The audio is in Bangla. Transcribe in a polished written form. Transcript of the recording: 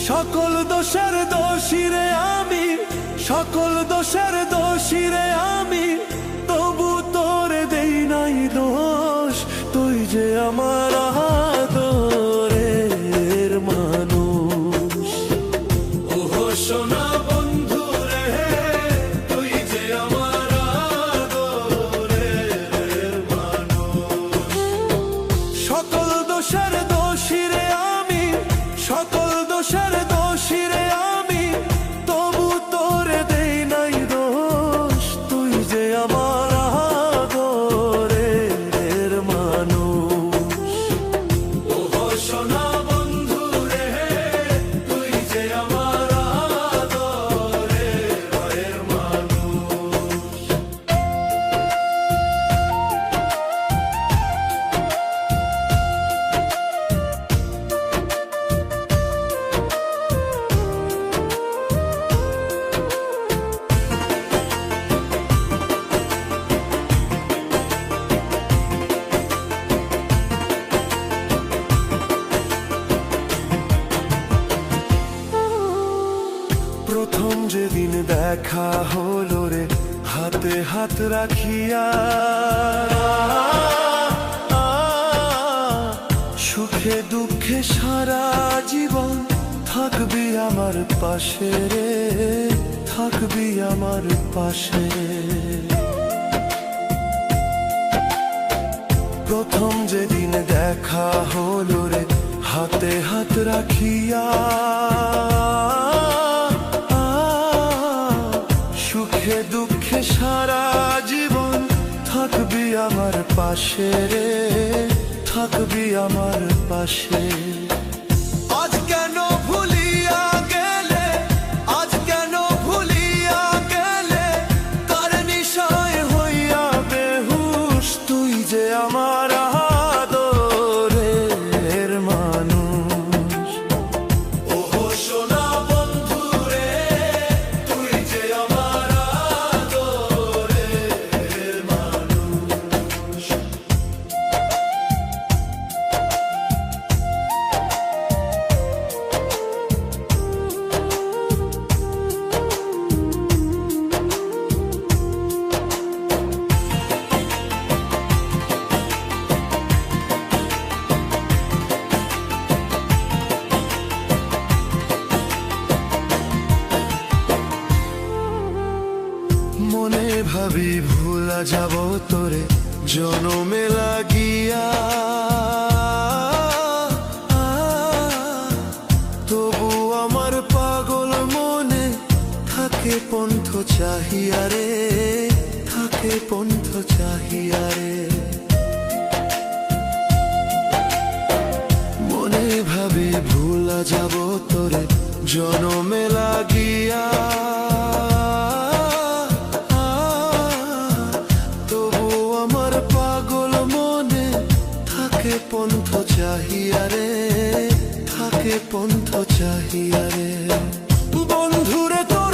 সকল দোষের দোষী রে আমি, সকল দোষের দোষী রে আমি, তবু তোরে দেই নাই দোষ। তুই যে আমার আদরের মানুষ। ওহো সোনা বন্ধু রে, তুই যে আমার আদরের মানুষ। সকল দোষের দোষী রে আমি, সকল দোষের দোষী রে আমি, তবু তোরে দেই নাই দোষ। তুই যে আমার আদরের মানুষ। ওহো সোনা বন্ধু রে, তুই যে আমার আদরের মানুষ। প্রথম যেদিন দেখা হলো রে, হাতে হাত রাখিয়া, সুখে দুঃখে সারা জীবন থাকবি আমার পাশে রে, থাকবি আমার পাশে। প্রথম যেদিন দেখা হলো রে, হাতে হাত রাখিয়া, সুখে দুঃখে সারা জীবন থাকবি আমার পাশে রে, থাকবি আমার পাশে। আজ কেন ভুলিয়া গেলে, আজ কেন ভুলিয়া গেলে, কার নিশায় হইয়া বেহুশ। তুই যে আমার আদরের মানুষ। ওহো সোনা বন্ধু রে, তুই যে আমার আদরের মানুষ। মনে ভাবি ভুলা যাব তোরে জনমে লাগিয়া, তবু আমার পাগল মনে থাকে পন্থ চাহিয়া রে, থাকে পন্থ চাহিয়া রে। মনে ভাবি ভুলা যাব তোরে জনমে লাগিয়া, থাকে পন্থ চাহিয়া রে, থাকে পন্থ চাহিয়া রে। বন্ধুরে তোর